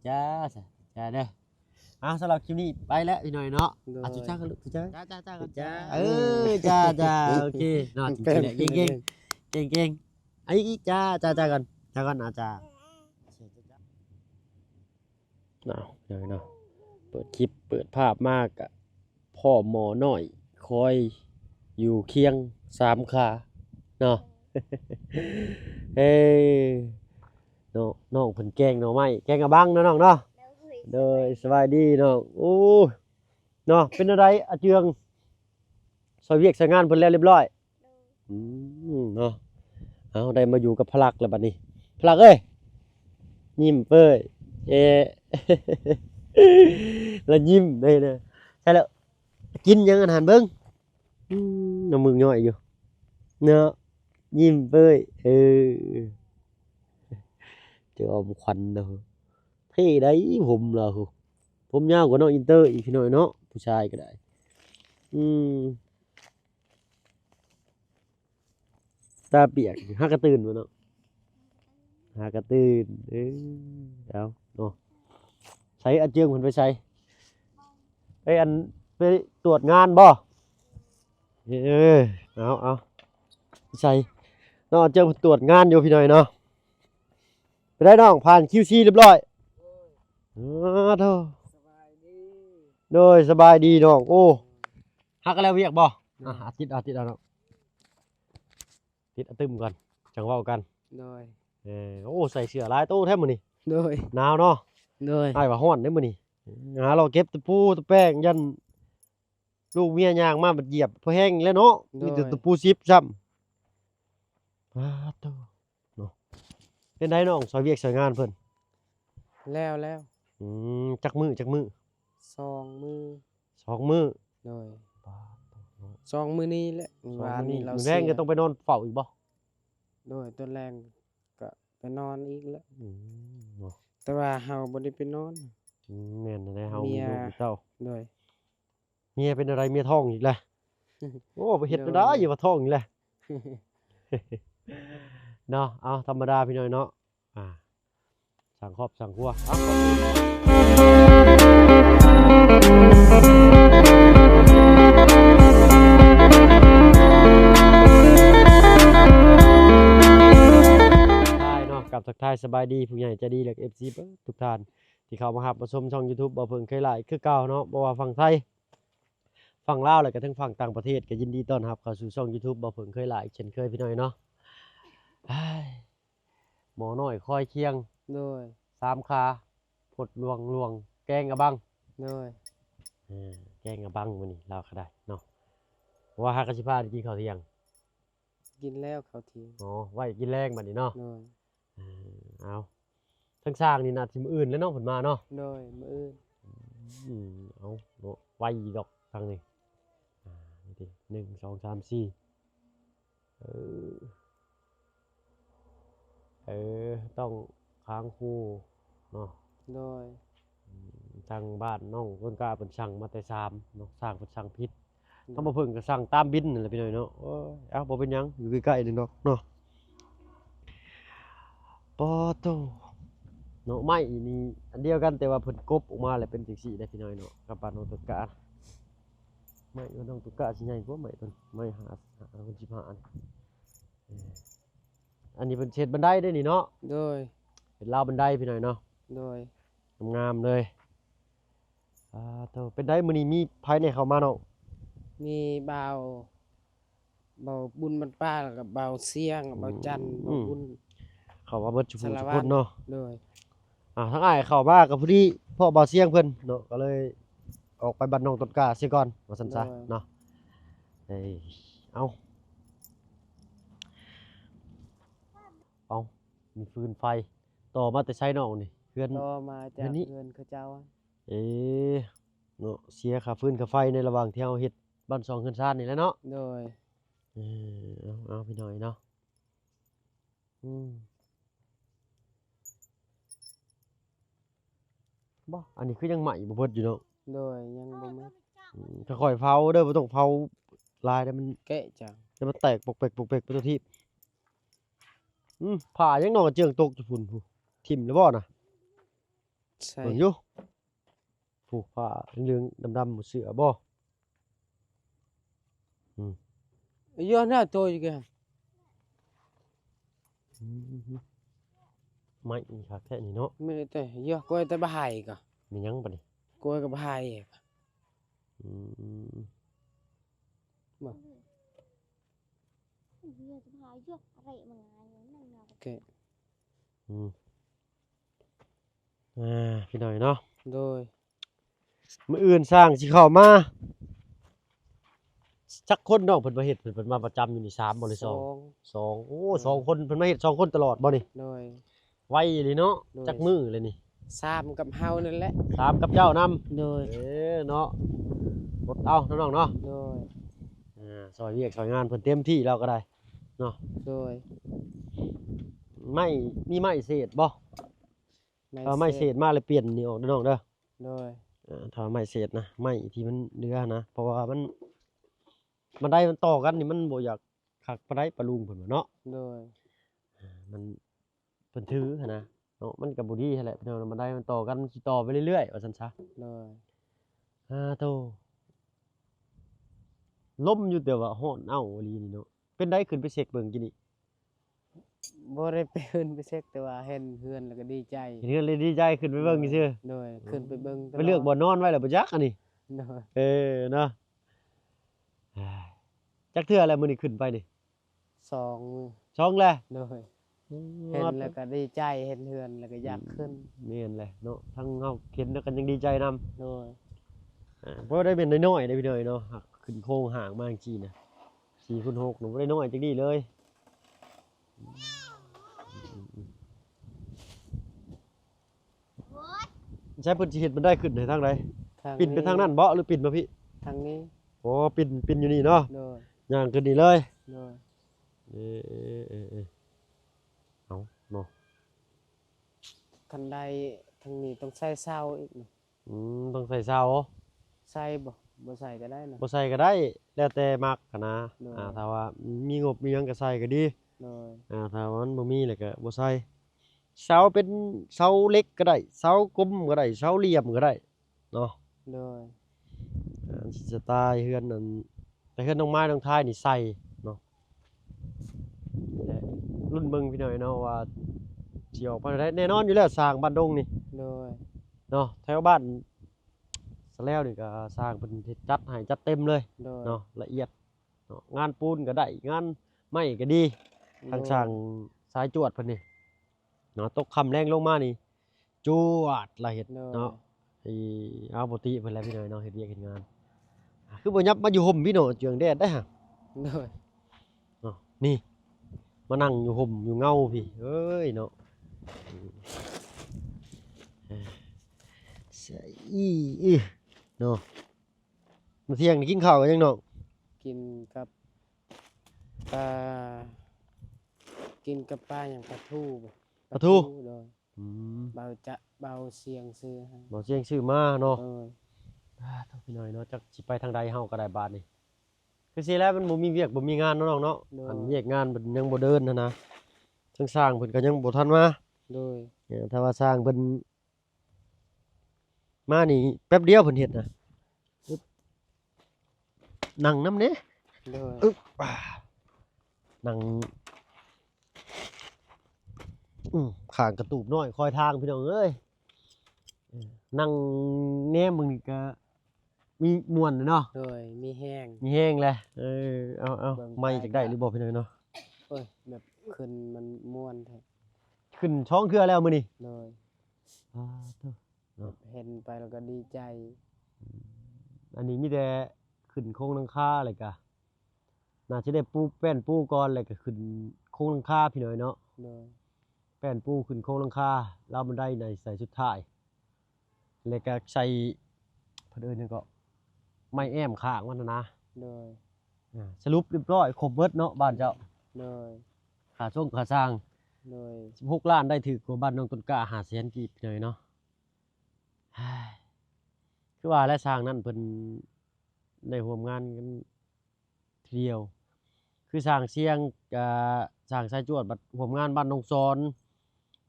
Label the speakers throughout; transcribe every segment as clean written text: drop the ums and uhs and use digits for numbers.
Speaker 1: จ้าจ้าเด้อสำหรับคลิปนี้ไปแล้วพี่หน่อยเนาะจุจ้ากันลูกจุจ้า
Speaker 2: จ้ากัน
Speaker 1: จ้า
Speaker 2: จ้า
Speaker 1: จ้าโอเคเนาะจริงๆแหละเก่งไอ้อีจ้ากันจ้าเนาะเนาะเปิดคลิปเปิดภาพมากอะพ่อหมอหน่อยคอยอยู่เคียง3 ขาเนาะ เฮ้น้องเพิ่นแกงหน่อไม้แกงกะบังเนาะน้องเนาะโดยสบายดีน้องโอ้เนาะเป็นอะไรอาเจืองซอยเวียกใช้งานเพิ่นแล้วเรียบร้อยเนาะเอาได้มาอยู่กับพลักแล้วบัดนี้พลักเอ้ยยิ้มเป้ยเอ แล้วยิ้มได้นะใช่แล้วกินยังอาหารเบิ่งน้ำมึงย่อยอยู่เนาะยิ้มเป้ยเจออมควันเนาะเท่ได้ผมเหรอผมยาวกว่าน้องอินเตอร์อีกพี่หน่อยเนาะผู้ชายก็ได้ตาเปียกหากระตื่นมาเนาะหากระตื่นเอาเนาะใช้อาเจียงมันไปใช้อันไปตรวจงานบ่เอาใส่น้องอาเจียงตรวจงานอยู่พี่หน่อยเนาะไปได้น้องผ่าน QC เรียบร้อยเท่าโดยสบายดีน้องโอ้ฮักกันแล้วเวียกบ่อาทิตย์เอาเนาะติดตึมก่อนจังว่ากัน
Speaker 2: โดย
Speaker 1: โอ้ใส่เสื้อลายโต้แท้มื้อนี้
Speaker 2: โดย
Speaker 1: หนาวเนาะ
Speaker 2: โดย
Speaker 1: ไอ้ว่าฮ้อนเด้มื้อนี้หาเราเก็บตะปูตะแป้งยันลูกเมียย่างมาบัดเหยียบพอแห้งแล้วเนาะมีแต่ตะปูซิบซ้ำโตเนาะเป็นไดน้องซอยเวียกซอยงานเพิ่น
Speaker 2: แล้ว
Speaker 1: จักมื้อ
Speaker 2: 2 มื้อ
Speaker 1: 2 มื้อ
Speaker 2: โดย2 มื้อนี้แหละ
Speaker 1: วันนี้มื้อแรงก็ต้องไปนอนเฝ้าอีกบ่
Speaker 2: โดยตอนแรงก็ไปนอนอีกแล้ว
Speaker 1: เนาะ
Speaker 2: แต่ว่าเฮาบ่ได้ไปนอน
Speaker 1: แม่นแท้เฮามีลูกมีเต้า
Speaker 2: โดย
Speaker 1: เมียเป็นอะไรเมียท้องอีกแล้วโอ้ไปเฮ็ดบ่ได้อยู่ว่าท้องอีกแล้วเนาะเอาธรรมดาพี่น้อยเนาะสั่งครอบสั่งครัวกับทักทายสบายดีผู้ใหญ่ใจดีและ FC ทุกท่านที่เข้ามารับชมช่อง YouTube บ่เพิ่งเคยหลายคือเก่าเนาะบ่ว่าฝั่งไทยฝั่งลาวแล้วก็ทั้งฝั่งต่างประเทศก็ยินดีต้อนรับเข้าสู่ช่อง YouTube บ่เพิ่งเคยหลายเช่นเคยพี่น้อยเนาะหมอน้อยคอยเคียง
Speaker 2: โดย
Speaker 1: 3 ขาพดลวงแกงกะบัง
Speaker 2: โดย
Speaker 1: แกงกะบังมื้อนี้ลาวก็ได้เนาะว่าหากะสิพากินข้าวเที่ยง
Speaker 2: กินแล้วข้าวเที่ยง
Speaker 1: ไว้กินแรงบัดนี้เนาะ
Speaker 2: โดย
Speaker 1: เอาทั้งสร้างนี่น่าสิมื้ออื่นแล้วเนาะเพิ่นมาเนาะ
Speaker 2: โดยมื้ออื่น
Speaker 1: เอาเนาะไว้ดอกทางนี้นี่ดิ1 2 3 4ต้องค้างคู่เนาะ
Speaker 2: โดย
Speaker 1: ทางบ้านน้องเพิ่นก็เพิ่นสั่งมาแต่3เนาะสร้างเพิ่นสั่งผิดเขาบ่เพิ่นก็สั่งตามบินนั่นแหละพี่น้อยเนาะบ่เป็นหยังอยู่ใกล้ๆนึงดอกเนาะปอโตเนาะไม้นี่อันเดียวกันแต่ว่าเพิ่นกบออกมาแล้วเป็นจังซี่ได้พี่น้อยเนาะกับบ้านน้องตุกกะไม้น้องตุกกะสิใหญ่กว่าไม้เพิ่นไม้5คน15อันนี้เพิ่นเฮ็ดบันไดได้นี่เนาะ
Speaker 2: โดย
Speaker 1: เป็นราวบันไดพี่น้อยเนาะ
Speaker 2: โดย
Speaker 1: งามเลยโตเป็นได้มื้อนี้มีไผในเข้ามาเนาะ
Speaker 2: มีเบาบุญบรรป้าแล้วก็เบาเสียงเบาจันเบาบุญ
Speaker 1: เข้ามาเบิดทุกคนเนาะ
Speaker 2: โดย
Speaker 1: ทั้งอ้ายเข้ามากับผู้ที่พ่อเบาเสียงเพิ่นเนาะก็เลยออกไปบ้านน้องต้นกล้าเสียก่อนว่าซั่นซะเนาะเอามีฟืนไฟต่อมาแต่ใช้น้องนี่เฮือน
Speaker 2: ต่อมาจากเฮือนเขาเจ้า
Speaker 1: เนาะเสียค่าฟืนค่าไฟในระหว่างที่เฮาเฮ็ดบ้าน2เฮือนซ่านนี่แหละเนาะ
Speaker 2: โดย
Speaker 1: เอาพี่น้อยเนาะบ่อันนี้คือยังใหม่บ่เบิดอยู่เนาะ
Speaker 2: โดยยังบ่หมด
Speaker 1: ค่อยๆเผาเด้อบ่ต้องเผาลายเด้มัน
Speaker 2: แกะจัง
Speaker 1: จะมาแตกปกเปกไปตัวที่ผ่ายังนอกเจืองตกอยู่พุ่นทิ่มแล้วบ่น่ะ
Speaker 2: ใช่
Speaker 1: เบิ่งอยู่ผูกผ้าเหลืองๆดำๆหมดเสือบ่
Speaker 2: เยอะนะตัวอยู่แก
Speaker 1: อืมไม่นี่ครับแค่นี้เนาะ
Speaker 2: ไม่ได้แต่เยอะกล้วยแต่บ่หายก็
Speaker 1: มีหยังปะนี่
Speaker 2: กล้วยก็บ่หาย
Speaker 1: อืม
Speaker 2: บ่
Speaker 3: Iya, tuh aja rek mengayun nang
Speaker 2: โอเค
Speaker 1: อืมพี่หน่อยเนาะ
Speaker 2: โดย
Speaker 1: มื้ออื่นสร้างสิเข้ามาจักคนน้องเพิ่นมาเฮ็ดเพิ่นมาประจำอยู่นี่3บ่หรือ
Speaker 2: สอ
Speaker 1: 2
Speaker 2: ง
Speaker 1: 2โอ้2คนเพิ่นมาเฮ็ด2คนตลอดบ่นี่
Speaker 2: โดย
Speaker 1: ไวอีหลีเนาะ
Speaker 2: โดย
Speaker 1: จักมื้อเลยนี่
Speaker 2: สามกับเฮานั่นแหละ
Speaker 1: 3กับเจ้านำ
Speaker 2: โดย
Speaker 1: เนาะอดเอาน้องๆเนาะ
Speaker 2: โดย
Speaker 1: ซอยเวียกซอยงานเพิ่นเต็มที่แล้วก็ได้
Speaker 2: โดย
Speaker 1: ไม่มีไม้เศษบ่ถ้าไม้เศษมาเลยเปลี่ยนนี่ออกเด้อน้องเด้อ
Speaker 2: โดย
Speaker 1: ถ้าไม้เศษนะไม้ที่มันเหลือนะเพราะว่ามันได้มันต่อกันนี่มันบ่อยากคักปานใดปะลุงเพิ่นว่าเนาะ
Speaker 2: โดย
Speaker 1: มันเพิ่นถือหั้นนะเนาะมันก็บ่ดีหั้นแหละพี่น้องมันได้มันต่อกันสิต่อไปเรื่อยๆว่าซั่นซะ
Speaker 2: โดย
Speaker 1: โตลมอยู่แต่ว่าร้อนอ้าวอีหลีนี่เนาะเป็นได้ขึ้นไปเช็คเบิ่งกินนี่
Speaker 2: บ่ได้ไปเฮือนไปเช็คแต่ว่าเห็นเฮือนแล้วก็ดีใจ
Speaker 1: เห็นเงินเลยดีใจขึ้นไปเบิ่งซื่อ
Speaker 2: โดยขึ้นไปเบิ่งต
Speaker 1: ไปเลือกบ่อนอนไว้แล้วบ่จักอันนี้
Speaker 2: โดย
Speaker 1: เนาะจักเทื่ออะไรมื้อนี้ขึ้นไปนี่
Speaker 2: สอง
Speaker 1: ช่องแหละ
Speaker 2: โดยเห็นแล้วก็ดีใจเห็นเฮือนแล้วก็อยากขึ้น
Speaker 1: แม่นแหละเนาะทั้งเฮาเห็นแล้วกันยังดีใจนำ
Speaker 2: โดย
Speaker 1: เพราะได้เป็นน้อยๆได้พี่น้อยเนาะหักขึ้นโค้งห่างมาจริงๆนะ4คูณ6หนูบ่ได้น้อยจักดีเลยใช้เพิ่นสิเฮ็ดมันได้ขึ้นในทางใดปิ่นไปทางนั้นบ่หรือปิ่นมาพี่
Speaker 2: ทางนี้
Speaker 1: อ๋อปิ่นอยู่นี่เนาะ
Speaker 2: โดย
Speaker 1: ย่างขึ้นนี่เลย
Speaker 2: โดย
Speaker 1: เออเอาเนาะ
Speaker 2: คันใดทางนี้ต้องใส่เสาอีกนะ
Speaker 1: ต้องใส่เสา
Speaker 2: ใส่บ่ใส่ก็ได้นะ
Speaker 1: บ่ใส่ก็ได้แล้วแต่มักหั้นนะ
Speaker 2: เนาะ
Speaker 1: ถ้าว่ามีงบมีหยังก็ใส่ก็ดี
Speaker 2: โดย
Speaker 1: ถ้าว่ามันบ่มีแล้วก็บ่ใส่เสาเป็นเสาเล็กก็ได้เสากลมก็ได้เสาเหลี่ยมก็ได้เนาะ
Speaker 2: โดย
Speaker 1: สไตล์เฮือนนั่นแต่เฮือนน้องไม้น้องท้ายนี่ใส่เนาะและรุ่นเบิ่งพี่น้อยเนาะว่าสิออกมาได้แน่นอนอยู่แล้วสร้างบ้านดงนี่
Speaker 2: โดย
Speaker 1: เนาะแถวบ้านสะแล้วนี่ก็สร้างเพิ่นเฮ็ดจัดให้จัดเต็มเลย
Speaker 2: โดย
Speaker 1: เนาะละเอียดเนาะงานปูนก็ได้งานไม้ก็ดีทางช่างสายจวดเพิ่นนี่เนาะตกค่ำแรงลงมานี่จวดละเฮ็ด
Speaker 2: โดย
Speaker 1: เนาะเอาปกติเพิ่นแหล้วพี่น้อยเนาะเฮ็ดเวียกเฮ็ดงานคือบ่ยับมาอยู่ห่มพี่น้องเจืองแดดได้ฮะ
Speaker 2: โดย
Speaker 1: เนาะนี่มานั่งอยู่ห่มอยู่เงาพี่เอ้ยเนาะใส่อีเนาะมื้อเที่ยงนี่กินข้าวกันยังน้อง
Speaker 2: กินกับปลากินกับปลาอย่างปลาทูบ่
Speaker 1: ปลาทู
Speaker 2: โดย
Speaker 1: อืม
Speaker 2: เบาเสียงซื้อให้
Speaker 1: บ่เสียงชื่อมาเนาะ
Speaker 2: โดย
Speaker 1: ต้องพี่น้อยเนาะจักสิไปทางใดเฮาก็ได้บาดนี่คือสิแล้วมันบ่มีเวียกบ่มีงานเนาะน้องเนาะอันเวียกงานมันยังบ่เดินนะทั้งสร้างเพิ่นก็ยังบ่ทันมา
Speaker 2: โดย
Speaker 1: ถ้าว่าสร้างเพิ่นมานี่แป๊บเดียวเพิ่นเฮ็ดนะอึ๊บนั่งนำเด้
Speaker 2: โดย
Speaker 1: อึ๊บนั่งข้างกระตูบน้อยคอยทางพี่น้องเอ้ยนั่งแหนมมึงนี่ก็มีม่วนเนาะ
Speaker 2: โดยมีแห้ง
Speaker 1: มีแห้งแหละเอา
Speaker 2: เบิ่ง
Speaker 1: ไม่
Speaker 2: ไป
Speaker 1: จักได้หรือบ่พี่น้อยเนาะ
Speaker 2: โอ้ยแบบขึ้นมันม่วนแท้
Speaker 1: ขึ้นช่องเทื่อแล้วมื้อนี้
Speaker 2: โดย
Speaker 1: เนาะ
Speaker 2: เห็นไปแล้วก็ดีใจ
Speaker 1: อันนี้มีแต่ขึ้นโครงหลังคาเลยกะน่าจะได้ปูแป้นปูก่อนแล้วก็ขึ้นโครงหลังคาพี่น้อยเนาะ
Speaker 2: โดย
Speaker 1: แป้นปูขึ้นโครงหลังคาแล้วมันได้ในใส่สุดท้ายแล้วก็ใส่เพิ่นเอิ้นหยังก็ไม้แอมข้างมันนะ
Speaker 2: โดย
Speaker 1: สรุปเรียบร้อยครบเบิดเนาะบ้านเจ้า
Speaker 2: โดย
Speaker 1: ค่าส่งค่าสร้าง
Speaker 2: โดย
Speaker 1: 16ล้านได้ถือกว่าบ้านน้องต้นกล้า500,000กีบพี่น้อยเนาะ คือว่าและสร้างนั้นเพิ่นได้ร่วมงานกันทีเดียว คือสร้างเสียงสร้างสายจวดบัดร่วมงานบ้านน้องสอน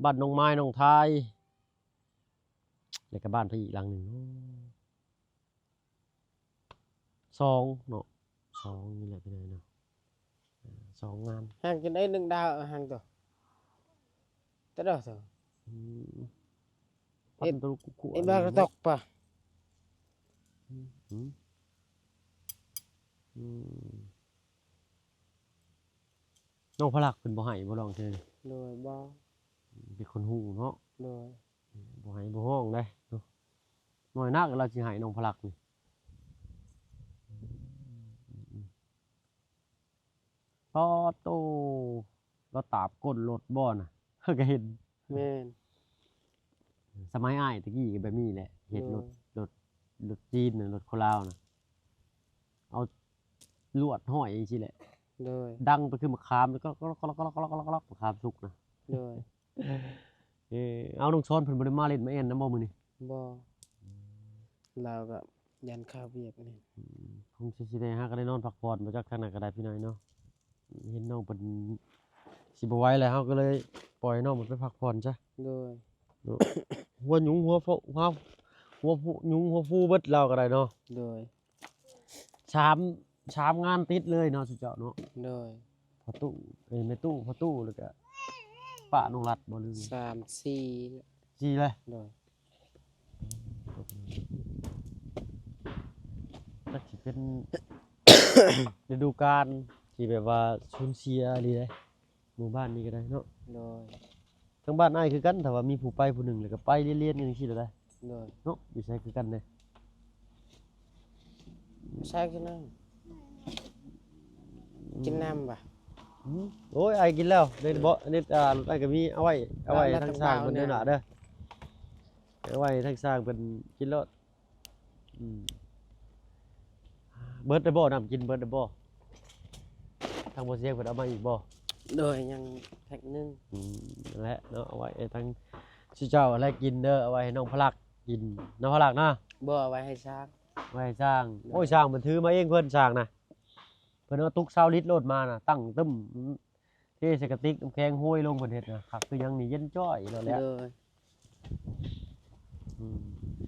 Speaker 1: บ้านน้องไม้น้องทาย แล้วก็บ้านพี่อีกหลังหนึงสองเนาะสองนี่แหละพี่น้อยเนาะสองงาน
Speaker 2: ห่างกันได้1 ดาวห่างตัวตะดอกตัว
Speaker 1: พันตรุกุ
Speaker 2: ไอ้บ้ากระตกป่ะ
Speaker 1: อืมอืมน้องพลักเป็นบ่ให้บ่ลองเทื่อนี่
Speaker 2: โดยบ่
Speaker 1: เป็นคนหูเนาะ
Speaker 2: โดย
Speaker 1: บ่ให้บ่ห้องได้เนาะน้อยนักเราสิให้น้องพลักนี่พอโตเราตาบก้นรถบ่น่ะ ก็เห็น
Speaker 2: แม่น
Speaker 1: สมัยอ้ายตะกี้ก็แบบนี้แหละเห็นรถจีนน่ะรถโคลาวน่ะเอาลวดห้อยจังซี่แหละ
Speaker 2: โดย
Speaker 1: ดังไปคือมะขามแล้วก็มะขามสุกนะ
Speaker 2: โดย
Speaker 1: เอาน้องช้อนเพิ่นบ่ได้มาเล่นมาแอนนำบ่มื้อนี้
Speaker 2: บ่เราก็ยันข้าวเวียกนี่
Speaker 1: คงสิได้หาก็ได้นอนพักผ่อนบ่จักทางไหนก็ได้พี่น้อยเนาะเห็นน้องเพิ่นสิบ่ไหวแล้วเฮาก็เลยปล่อยน้องมันไปพักผ่อนซะ
Speaker 2: โดย
Speaker 1: หัวหยุงหัวฟูหยุงหัวฟูเบิดเราก็ได้เนาะ
Speaker 2: โดย
Speaker 1: ชามงานติดเลยเนาะสุดเจ้าเนาะ
Speaker 2: โดย
Speaker 1: พอตู้แม่ตู้พอตู้แล้วก็ป้าน้องรัดบ่ลืม
Speaker 2: 3 4
Speaker 1: จีเลย
Speaker 2: โดย
Speaker 1: จักสิเป็น ฤดูกาลที่แบบว่าสูญเสียอีหลีเด้หมู่บ้านนี้ก็ได้เนาะ
Speaker 2: โดย
Speaker 1: ทั้งบ้านอ้ายคือกันถ้าว่ามีผู้ไปผู้หนึ่งแล้วก็ไปเรียนๆกันจังซี่ได้
Speaker 2: โดย
Speaker 1: เนาะอยู่ไสคือกันเด้
Speaker 2: ใช่กินน้ำกินน้ำป่ะ
Speaker 1: โอ้ยอ้ายกินแล้วเด้บ่อันนี้อ้ายก็มีเอาไว้ทางสร้างเพิ่นเด้อน่ะเด้อเอาไว้ทางสร้างเพิ่นกินแล้วเบิดได้บ่น้ำกินเบิดได้บ่ทางบ่เสียงเพิ่นเอามาอีกบ่
Speaker 2: โดยยังแพ็คนึง
Speaker 1: นั่นแหละเนาะเอาไว้ให้ทั้งชื่อเจ้าอะไรกินเด้อเอาไว้ให้น้องพลักกินน้องพลักนะ
Speaker 2: บ่เอาไว้ให้ช้าง
Speaker 1: ไว้ให้สร้างโอ้ยสร้างมันถือมาเองเพิ่นสร้างนะเพิ่นเอาตุก20ลิตรโลดมานะตั้งตึ้มเทใส่กระติกน้ำแข็งห้วยลงเพิ่นเฮ็ดนะคักคือหยังนี่เย็นจ้อยแล้วแหละ
Speaker 2: โดย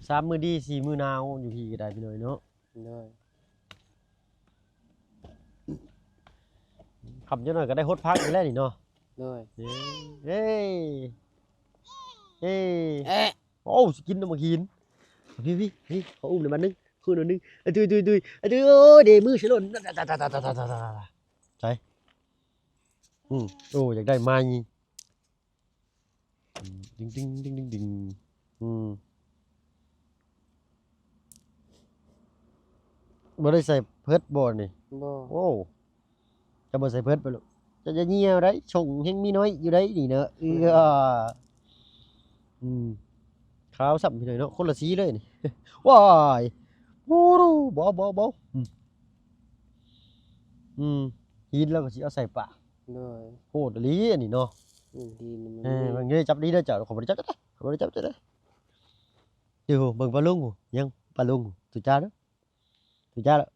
Speaker 1: 3มื้อดี4มื้อหนาวอยู่พี่ก็ได้พี่น้อยเนาะ
Speaker 2: โดย
Speaker 1: ขับจังหน่อยก็ได้ฮดพักอีกแล้วนี่เนาะ
Speaker 2: โดย
Speaker 1: เฮ้ยเฮ้ย
Speaker 2: เอ๊ะ
Speaker 1: โอ้สิกินน้ำมากินพี่เขาอุ้มหน่อยมันนึงคืนหน่อยนึงดุยโอ้เดมือฉลนใช่โอ้อยากได้ไม้ดึงบ่ได้ใส่เพิดบ่นี่
Speaker 2: บ่
Speaker 1: โอ้จะบ่ใส่เพิดไปลูกจะเหี่ยวได้ชงแฮงมีน้อยอยู่ได้นี่เนอะขาวสับพี่หน่อยเนาะคนละสีเลยนี่ ว้ายโอ้โหบ่หินแล้วก็สิเอาใส่ปาก
Speaker 2: โดย
Speaker 1: โหดอีหลีอันนี้เนาะ
Speaker 2: ดีนี่มัน
Speaker 1: บางทีจับดีเด้อเจ้าขอบ่ได้จับจ้ะขอบ่ได้จับจ้ะเด้ออยู่เบิ่งปลาลุงยังปลาลุงตุจ้าเด้อตุจ้าเด้อ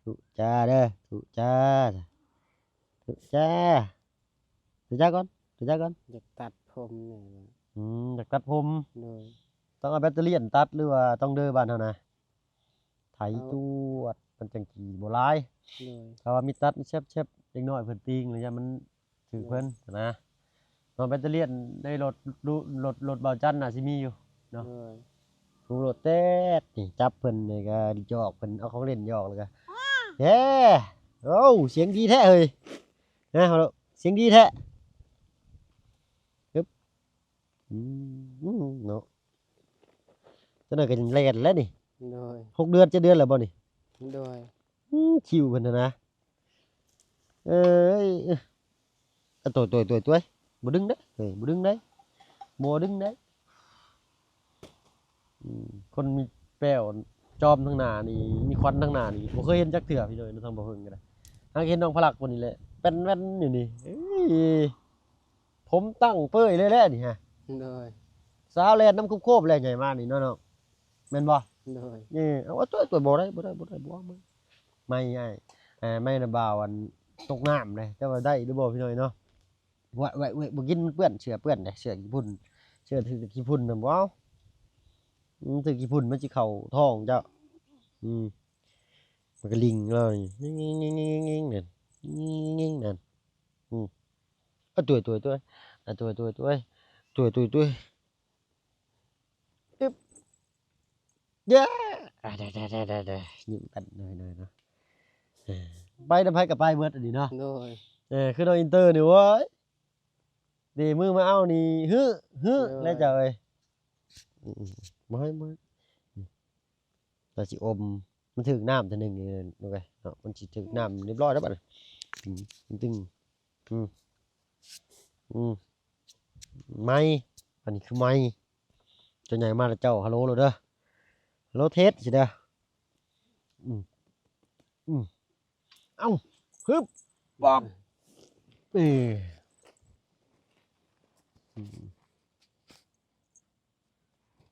Speaker 1: ตุจ้าเด้อตุจ้าตุจ้าตุจ้าก่อน
Speaker 2: อยากตัดผมเนี่ย
Speaker 1: อยากตัดผม
Speaker 2: โดย
Speaker 1: ต้องเอาแบตเตอรี่อันตัดหรือว่าต้องเด้อบ้านเฮานะไถตวดมันจังกี่บ่หลาย
Speaker 2: โดย
Speaker 1: ถ้าว่ามีตัดมีเช็บเล็กน้อยเพิ่นติงระยะมันถึงเพิ่นนะเนาะแบตเตอรี่ในรถเบาจันน่ะสิมีอยู่
Speaker 2: โดย
Speaker 1: ดูรถแต๊ดนี่จับเพิ่นนี่ก็ดิจอกเพิ่นเอาของเล่นหยอกแล้วก็เย้โอ้เสียงดีแท้เฮ้ยนะเฮาเสียงดีแท้ปึ๊บเนาะจังได๋ก็แล่นแล้วนี่
Speaker 2: โดย
Speaker 1: 6 เดือน7 เดือนแล้วบ่นี่
Speaker 2: โดย
Speaker 1: คิวเพิ่นน่ะนะเอ้ยตัวบ่ดึงเด้เฮ้ยบ่ดึงเด้คนมีแป้วจอมทั้งหน้านี่มีควันทั้งหน้านี่บ่เคยเห็นจักเทื่อพี่น้อยทางบ่เพิ่นก็ได้หาเห็นน้องพลักคนนี้แหละเป็นแว่นอยู่นี่เอ้ยผมตั้งเป้ยเลยแหละนี่ฮะ
Speaker 2: โดย
Speaker 1: สาวแลนน้ำโคบๆแลใหญ่มานี่เนาะแม่นบ่
Speaker 2: โดย
Speaker 1: นี่เอาตัวบ่ได้บ่ไม่ง่ายไม่นะบ่าวอันตกน้ำเลยแต่ว่าได้หรือบ่พี่น้อยเนาะไว้บ่กินมันเปื้อนเสื้อเปื้อนเด้เสื้อญี่ปุ่นเสื้อถือญี่ปุ่นน่ะบ่เอา ถึกญี่ปุ่นมันสิเข้าท้องเจ้ามันก็ลิงเลยงิงๆๆๆๆนั่นงิงๆๆนั่นอะตัวอะตัวอึ๊บเย้อะได้ๆๆๆยิ้มกันหน่อยๆเนาะเออไปนำไผก็ไปเบิดอันนี้เนาะ
Speaker 2: โดย
Speaker 1: คือน้องอินเตอร์นี่เว้ยนี่มือมาเอานี่ฮึแล้วเจ้าเอ้ยบ่ให้เราสิอมมันถึกน้ำเทื่อหนึงนี่โอเคเนาะมันสิถึกน้ำเรียบร้อยแล้วบัดนี้ตึงอืมไม้อันนี้คือไม้เจ้าใหญ่มาแล้วเจ้าฮัลโหลโลดเด้อฮัลโหลเทสสิเด้ออืมเอ้าฮึบป๊อบเอ้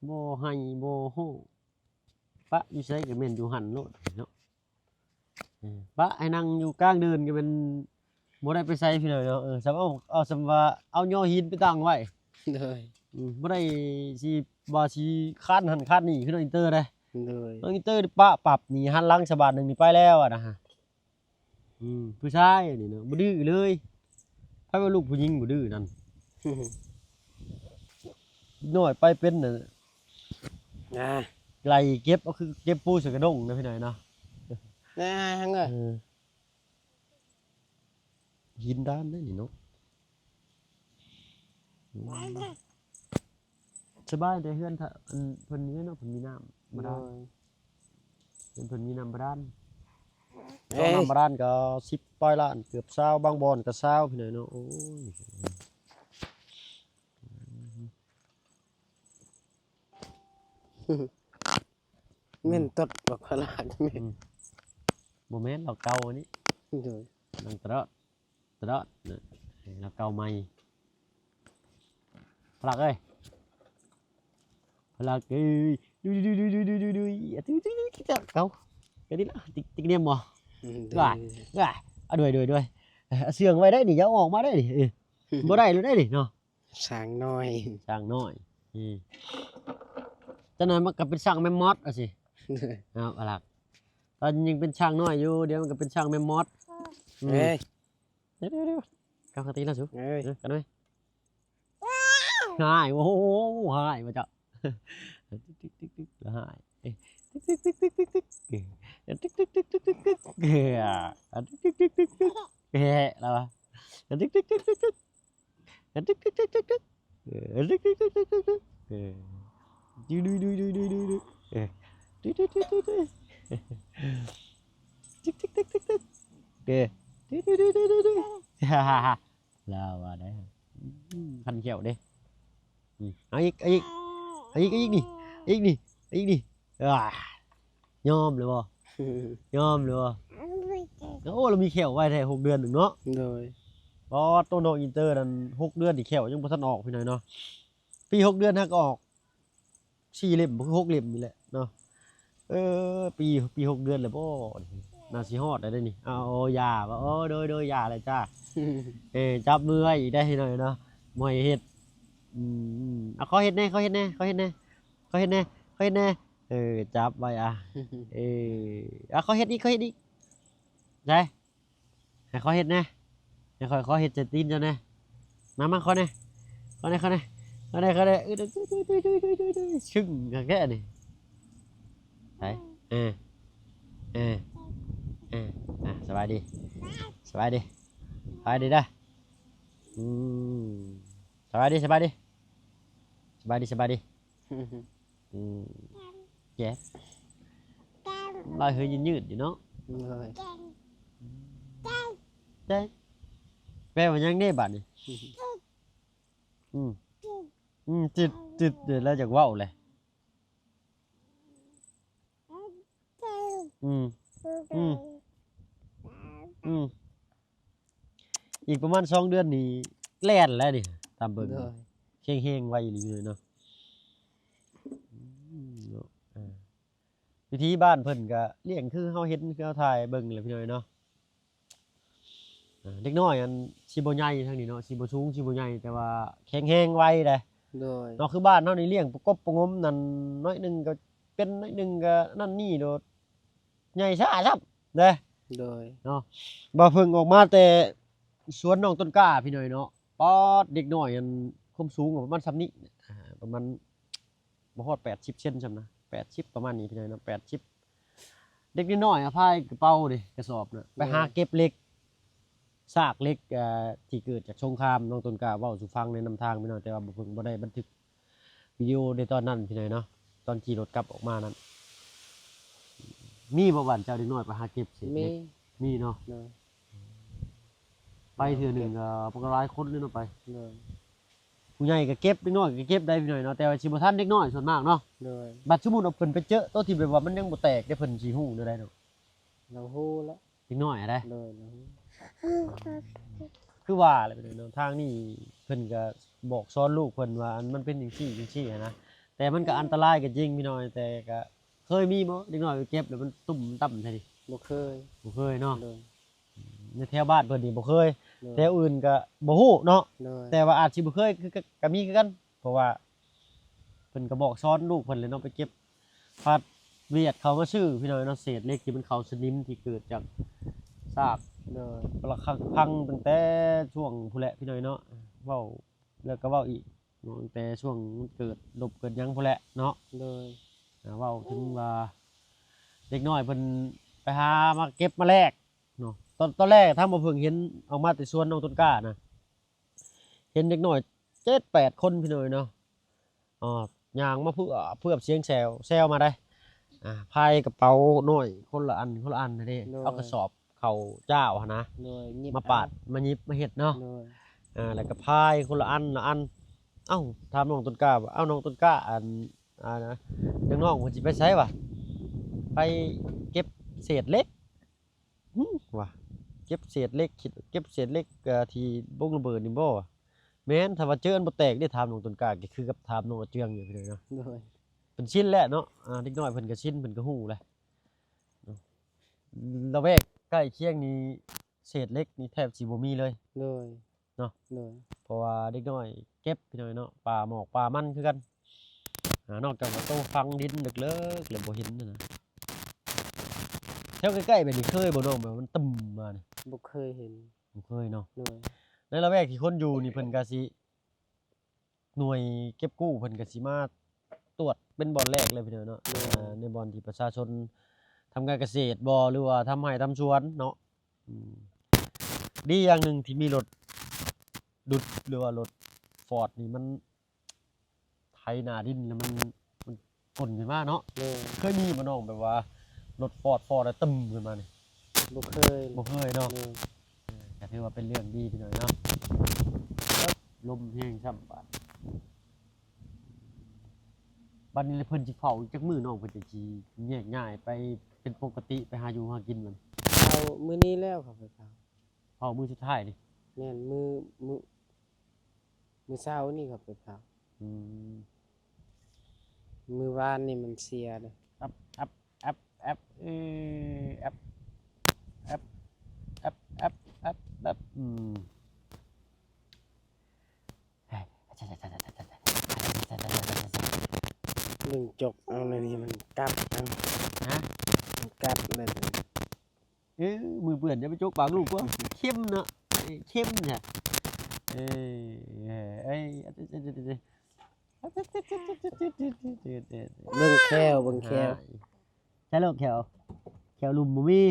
Speaker 1: บ่ให้บ่ฮู้ปะอยู่ไสก็แม่นอยู่หั่นโลดเนาะปะให้นั่งอยู่กลางเดินก็แม่นบ่ได้ไปไสพี่น้อยเนาะสำเอาสำว่าเอาย่อหินไปตั้งไว้
Speaker 2: โดย
Speaker 1: บ่ได้สิว่าสิคร้านหันคร้านนี่คือน้องอินเตอร์เด้
Speaker 2: โดย
Speaker 1: น้องอินเตอร์นี่ปะปรับนี่หันหลังฉบาดหนึงนี่ไปแล้วอะนะฮะผู้ชายนี่เนาะบ่ดื้อเลยไผว่าลูกผู้หญิงบ่ดื้อนั่นน้อยไปเป็นน่ะ
Speaker 2: อ่า
Speaker 1: ไล่เก็บเอาคือเก็บปูใส่กระด้งนะพี่น้อยเนาะ
Speaker 2: น่าฮังเอ้ย
Speaker 1: หินด้านได้นี่เนาะสบายแต่เฮือนถ้าอันเพิ่นนี้เนาะเพิ่นมีน้ำบ่
Speaker 2: โด
Speaker 1: ได้
Speaker 2: ย
Speaker 1: เพิ่นมีน้ำบ่ได้
Speaker 2: เอ้ย
Speaker 1: น้ำบ่ได้ก็10ปลายล้านเกือบ20บางบ่อนก็20พี่น้อยเนาะโอ้ย
Speaker 2: แม่นตดบักขลาดแม่น
Speaker 1: บ่แม่นดอกเก่าอันนี้
Speaker 2: โดย
Speaker 1: นังตะเดาะเนี่ยดอกเก่าใหม่พลักเอ้ยพลักเอ้ยดูอะตึ๊ดเก่าก็ดีละติ๊กเนียมบ่
Speaker 2: โด
Speaker 1: ว่าย เอาด้วยเอาเสื่องไว้ได้นี่อย่าเอาออกมาได้นี่บ่ได้เลยได้นี่เนาะ
Speaker 2: สร้างน้อย
Speaker 1: ช่างน้อยจังนั้นมันก็เป็นช่างแม่มอสอะสิ
Speaker 2: โดย
Speaker 1: เอาพลักตอนยังเป็นช่างน้อยอยู่เดี๋ยวมันก็เป็นช่างแม่มอส
Speaker 2: เอ้ย
Speaker 1: เดี๋ยวกากติแล้วสุ
Speaker 2: เอ้ย
Speaker 1: กันไหมหายโอ้โหหายมาเจ้าติ๊กแล้วหายติ๊กเฮ้ยเฮ้ยแล้วแล้วว่าได้พันเขียวเด้เอาอีกนี่ยอมเลยบ่โอ้เรามีเขียวไว้แท้6เดือนหนึ่งเนาะ
Speaker 2: โดย
Speaker 1: เพราะตัวน้องอินเตอร์นั้น6เดือนนี่เขียวยังบ่ทันออกพี่น้อยเนาะปี6เดือนฮักออก4เล่มบ่คือ6เล่มนี่แหละเนาะปี6เดือนแล้วบ่น่าสิฮอดได้นี่เอายาบ่โดยยาเลยจ้าจับมือไว้อีกได้หน่อยเนาะบ่ให้เฮ็ดเอาเขาเฮ็ดแน่จับไว้เขาเฮ็ดอีกได้ให้เขาเฮ็ดแน่ให้เขาเฮ็ดจะตีนเจ้าแน่มาขอแน่ชึ่งแค่นี้ไปสบายดีได้สบายดีแย่ลอยเฮยยืดอยู่เนาะ
Speaker 2: โดย
Speaker 1: ได้แปลว่ายังได้บัดนี่จิตเดี๋ยวเราจากว่าวเลยอีกประมาณ2เดือนนี่แล่นแล้วนี่ตามเบิ่ง
Speaker 2: โดย
Speaker 1: เฮงๆไว้อีหลีเลยเนาะวิธีบ้านเพิ่นก็เลี้ยงคือเฮาเฮ็ดคือเฮาถ่ายเบิ่งแหละพี่น้อยเนาะเด็กน้อยอันสิบ่ใหญ่ทางนี้เนาะสิบ่สูงสิบ่ใหญ่แต่ว่าแข็งแรงไวเด้
Speaker 2: โดย
Speaker 1: เนาะคือบ้านเฮานี่เลี้ยงประกบประงมนั่นน้อยหนึงก็เป็นน้อยหนึงก็นั่นนี่โดดใหญ่ช้าซับเด้
Speaker 2: โดย
Speaker 1: เนาะบ่เพิ่งออกมาแต่สวนน้องต้นกล้าพี่น้อยเนาะป๊อดเด็กน้อยอันความสูงก็ประมาณส่ำนี้ประมาณบ่ฮอด80เซนซำนะ80ประมาณนี้พี่น้อยเนาะ80เด็กน้อยๆอะพายกระเป๋าดิกระสอบน่ะไปหาเก็บเหล็กซากเหล็กที่เกิดจากสงครามน้องต้นกล้าเว้าสู่ฟังในนำทางพี่น้อยแต่ว่าบ่เพิ่งบ่ได้บันทึกวิดีโอในตอนนั้นพี่น้อยเนาะตอนขี่รถกลับออกมานั้นมีบ่หวานเจ้าเด็กน้อยไปหาเก็บเศษเห
Speaker 2: มี
Speaker 1: ล็กมีเนาะ
Speaker 2: โดย
Speaker 1: ไปเทื่อหนึ่งก็พวกหลายคนเลยเนาะไป
Speaker 2: โดย
Speaker 1: ผู้ใหญ่ก็เก็บเด็กน้อยก็เก็บได้พี่น้อยเนาะแต่ว่าสิบ่ทันเด็กน้อยส่วนมากเนาะ
Speaker 2: โดย
Speaker 1: บัดสมมุติเอาเพิ่นไปเจอตัวที่แบบว่ามันยังบ่แตกได้เพิ่นสิฮู้ได้เนาะ
Speaker 2: เราฮู้แล้ว
Speaker 1: เด็กน้อยอะได้
Speaker 2: โดยเราฮู้
Speaker 1: คือว่าแหละพี่น้อยเนาะทางนี้เพิ่นก็บอกสอนลูกเพิ่นว่าอันมันเป็นจังซี่จังซี่อะนะแต่มันก็อันตรายก็จริงพี่น้อยแต่ก็เคยมีบ่เด็กน้อยไปเก็บแล้วมันตุ่มต่ำใช่ดิ
Speaker 2: บ่เคย
Speaker 1: บ่เคยเนาะ
Speaker 2: โดย
Speaker 1: ในแถวบ้านเพิ่นนี่บ่เคย
Speaker 2: โดย
Speaker 1: แถวอื่นก็บ่ฮู้เนาะ
Speaker 2: โดย
Speaker 1: แต่ว่าอาจสิบ่เคยคือก็มีคือกัน เพราะว่าเพิ่นก็บอกสอนลูกเพิ่นเลยเนาะไปเก็บฟาดเวียดเขามาซื้อพี่น้อยเนาะเศษเหล็กที่มันเข้าสนิมที่เกิดจากซาก
Speaker 2: โดย
Speaker 1: ปลักหักพังตั้งแต่ช่วงพู้นแหละพี่น้อยเนาะเว้าแล้วก็เว้าอีกเนาะตั้งแต่ช่วงมันเกิดลบเกิดหยังพู้นแหละเนาะ
Speaker 2: โดย
Speaker 1: เว้าถึงว่าเด็กน้อยเพิ่นไปหามาเก็บมาแลกเนาะตอนแรกถ้าบ่เพิ่งเห็นออกมาแต่สวนน้องต้นกล้านะเห็นเด็กน้อย7-8คนพี่น้อยเนาะย่างมาเพื่อเสียงแซวมาได้พายกระเป๋าน้อยคนละอันนะเด้เอากระสอบเข้าเจ้าหั่นนะ
Speaker 2: โดยหยิบ
Speaker 1: มาปาดมาหยิบมาเฮ็ดเนาะ
Speaker 2: โดย
Speaker 1: แล้วก็พายคนละอันเอ้าถามน้องต้นกล้าว่าเอ้าน้องต้นกล้านะน้องๆเพิ่นสิไปไสวะไปเก็บเศษเหล็กว่ะเก็บเศษเหล็กคิดเก็บเศษเหล็กที่บ่งระเบิดนี่บ่วะแม่นถ้าว่าเจออันบ่แตกได้ถามน้องต้นกล้าก็คือกับถามน้องอาเจืองอยู่พี่น้อยเนาะ
Speaker 2: โดย
Speaker 1: เพิ่นชินแล้วเนาะเด็กน้อยเพิ่นก็ชินเพิ่นก็ฮู้แหละเนาะละแวกใกล้เคียงนี่เศษเหล็กนี่แทบสิบ่มีเลย
Speaker 2: โดย
Speaker 1: เนาะ
Speaker 2: โดย
Speaker 1: เพราะว่าเด็กน้อยเก็บพี่น้อยเนาะป่าหมอกป่ามันคือกันนอกจากว่าโตฟังดินเลิกๆแล้วบ่เห็นนั่นนะแถวใกล้ๆแบบนี้เคยบ่น้องแบบมันตึมมานี่
Speaker 2: บ่เคยเห็น
Speaker 1: บ่เคยเนาะ
Speaker 2: โดย
Speaker 1: ในละแวกที่คนอยู่นี่เพิ่นก็สิหน่วยเก็บกู้เพิ่นก็สิมาตรวจเป็นบ่อนแรกเลยพี่น้อยเนาะในบ่อนที่ประชาชนทำการเกษตรบ่หรือว่าทำไร่ทำสวนเนาะดีอย่างหนึงที่มีรถดุดหรือว่ารถฟอร์ดนี่มันไถนาดินแล้วมันพ่นขึ้นมาเนาะ
Speaker 2: โดย
Speaker 1: เคยมีบ่น้องแบบว่ารถฟอร์ดแล้วตึมขึ้นมานี่
Speaker 2: บ่เคย
Speaker 1: บ่เคยเนาะ
Speaker 2: โดย
Speaker 1: ก็ถือว่าเป็นเรื่องดีพี่น้อยเนาะลมแห้งช่ำบัดนี้เพิ่นสิเฝ้าจักมื้อน้องเพิ่นจะสิแยกย้ายไปเป็นปกติไปหาอยู่หากินมัน
Speaker 2: เอามื้อนี้แล้วครับไปเผา
Speaker 1: เฝ้ามื้อสุดท้ายนี่
Speaker 2: แม่นมื้อเช้านี่ครับไปเผา
Speaker 1: อืม
Speaker 2: มื้อวานนี่มันเสียเลย
Speaker 1: แอปแอปแอปแอปแอปแอปแอปแอปแอปแอป
Speaker 2: เรื่องจกเอาเลยนี่มันกัดเอา
Speaker 1: ฮะ
Speaker 2: มันกัดเลย
Speaker 1: มือเปื่อนจะไปจกปากลูกวะเข้มเนาะเข้มเนี่ยเอ้ย
Speaker 2: เบิ่งแควเบิ่งแคว
Speaker 1: ใช่ลูกแขวลุมบ่มี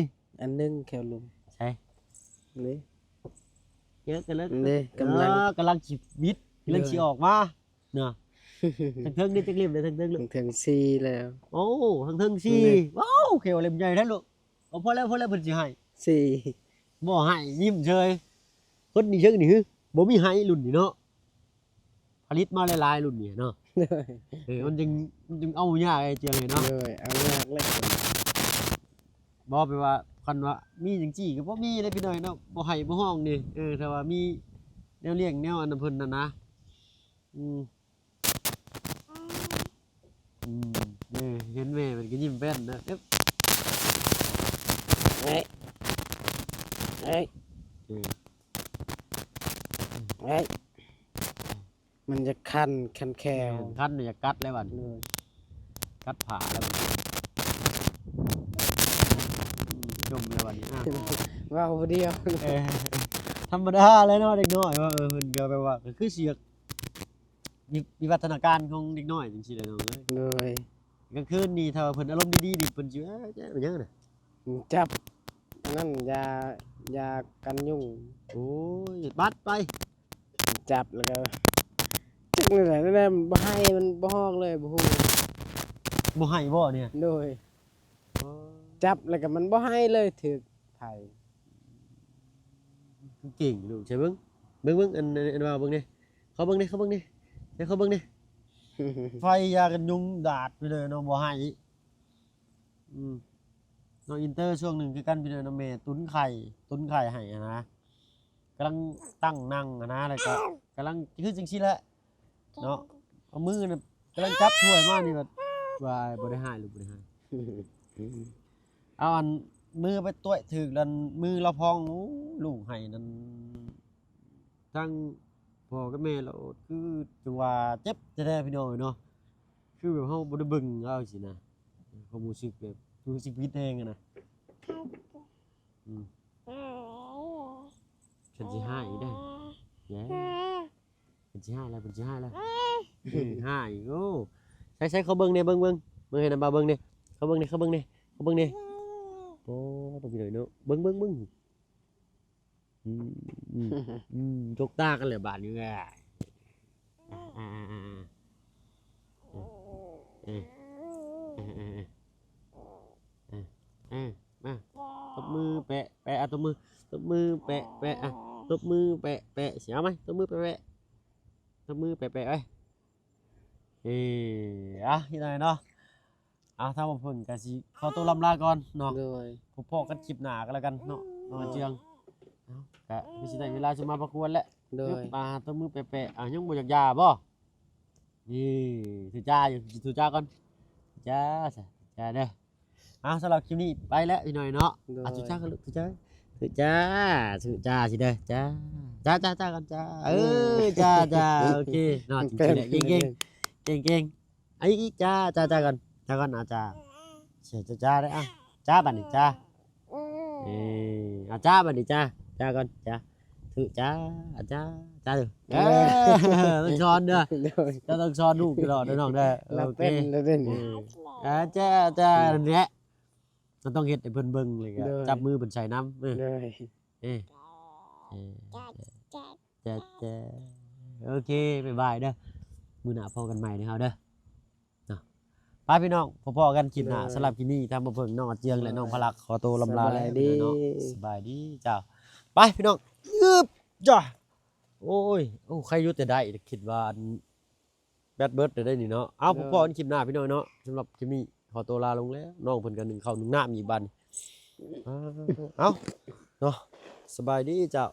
Speaker 2: อันหนึงแควลุม
Speaker 1: ใช่
Speaker 2: นี่
Speaker 1: เยอะกันแล้ว
Speaker 2: นี่กำลัง
Speaker 1: กำลังสิวิทย์กำลังสิออกมาเนาะทั้งเทิงนี่จักเล่มเลยทั้งเทิงลูก
Speaker 2: ถึงซีแล้ว
Speaker 1: โอ้ทั้งเทิงสิ
Speaker 2: นี่
Speaker 1: ว้าวแขวเล่มใหญ่แท้ลูกเอาพอแล้วเพิ่นสิให้
Speaker 2: ซี
Speaker 1: บ่ให้ยิ้มเฉยคนนี่เชิงนี่ฮึบ่มีให้รุ่นนี่เนาะผลิตมาหลายๆรุ่นนี่เนาะ
Speaker 2: เลย
Speaker 1: มันจึงเอายากไอ้เจียงเลยเนาะ
Speaker 2: เลยเอายากเลย
Speaker 1: บ่ไปว่าคันว่ามีจังจี้ก็บ่มีเลยพี่น้อยเนาะบ่ให้บ่ห้องนี่ถ้าว่ามีแนวเลี้ยงแนวอันนั้นเพิ่นนั่นนะอืมเห็นแม่มันก็ยิ้มแป้นนะเอ๊ะ
Speaker 2: เอ้ยเอ้ย
Speaker 1: เออ
Speaker 2: เอ้ย มันจะคันแคว
Speaker 1: คันเนี่ยกัดแล้วบัด
Speaker 2: โดย
Speaker 1: กัดผ่าแล้วบัดจมเลยบัดนี้อ่ะ
Speaker 2: ว่าผู้เดียว
Speaker 1: เออธรรมดาเลยเนาะเด็กน้อยว่าเพิ่นก็แบบว่าก็คือเสียกวิวัฒนาการของเด็กน้อยจังซี่แหละเนาะเอ้ย
Speaker 2: โดย
Speaker 1: กลางคืนนี่ถ้าว่าเพิ่นอารมณ์ดีๆนี่เพิ่นสิแจ๊ะเป็นหยังน่ะ
Speaker 2: จับนั่นยากันยุง
Speaker 1: โอ้ยบัดไป
Speaker 2: จับแล้วก็จักนี่แหละนั่นแหละบ่ให้มันบ่ฮอกเลยบ่ฮู้
Speaker 1: บ่ให้บ่เนี่ย
Speaker 2: โดยจับแล้วก็มันบ่ให้เลยถึกไผ
Speaker 1: เก่งลูกใช่เบิ่งเบิ่งอันว่าเบิ่งนี่เขาเบิ่งนี่เดี๋ยวเขาเบิ่งนี่ไฟยากันยุงดาดไปเลยเนาะบ่ให้น้องอินเตอร์ช่วงหนึงคือกันไปเลยเนาะแม่ตุ้นไข่ให้อะนะกำลังตั้งนั่งอะนะแล้วก็กำลังคือจังซี่แหละเนาะเอามือน่ะกำลังจับถ้วยมานี่แบบว่าบ่ได้ให้ลูกบ่ได้ให้เอาอันมือไปต้วยถึกแล้วมือเราพองโอ้ลูกให้นั่นทั้งพ่อกับแม่เราคือจังว่าเจ็บแท้ๆพี่น้องเนาะคือแบบเฮาบ่ได้เบิ่งเอาสินะความรู้สึกแบบรู้สึกผิดเองอะนะฉันสิให้ได้แย่ฉันสิให้แล้วให้โอ้ใช้เขาเบิ่งแน่เบิ่งให้นำบ่าเบิ่งแน่เขาเบิ่งแน่โอ้ต้องพี่หน่อยเนาะเบิ่งจกตากันเลยบาดนี้แหละมาตบมือแปะตบมือแปะอ่ะตบมือแปะเสียไหมตบมือแปะตบมือแปะไว้ที่ไหนเนาะถ้าผมเพิ่นก็สิขอตัวลำลาก่อนเนาะ
Speaker 2: โดย
Speaker 1: พบกันคลิปหน้าก็แล้วกันเนาะน้องเจียงก็มีสิได้เวลาจะมาประกวดแล้ว
Speaker 2: โดย
Speaker 1: มาตัวมือแปะยังบ่อยากยาบ่นี่ถือจ้าอยู่ถือจ้าก่อนจ้าเด้อสำหรับคลิปนี้ไปแล้วพี่หน่อยเนาะถือจ้ากันลูกถือจ้าสิเด้อจ้ากันจ้าจ้าโอเคเนาะจริงๆแหละเก่งไอ้อีจ้ากันจ้าเสียจ้าได้จ้าบัดนี้จ้าจ้าบัดนี้จ้าก่อนจ้าถือจ้าดูต้องช้อนเด้อ
Speaker 2: โดย
Speaker 1: ต้องช้อนลูกตลอดน้องเด้อ
Speaker 2: เรา
Speaker 1: โอเค
Speaker 2: เป็น
Speaker 1: จ้าเนี่ยมันต้องเฮ็ดให้เพิ่นเบิ่งเลยก็จับมือเพิ่นใส่น้ำ
Speaker 2: โดย
Speaker 1: จ้าโอเคบ๊ายบายเด้อมื้อหน้าพบกันใหม่เด้อเฮาเด้อเนาะไปพี่น้องพอๆกันคลิปหน้าสำหรับคลิปนี้ทำมาเพิ่งน้องอาเจียงและน้องพลักขอตัวลำลาแล้วเนาะสบายดีจ้าไปพี่น้องจ้าโอ้ใครอยู่แต่ได้คิดว่าแบดเบิร์ดได้นี่เนาะเอาพอๆกันคลิปหน้าพี่น้องเนาะสำหรับคลิปนี้ขอตัวลาลงแล้วน้องเพิ่นกัน1 ข้าว 1 น้ำอีกบัดเอาเนาะสบายดีจ้า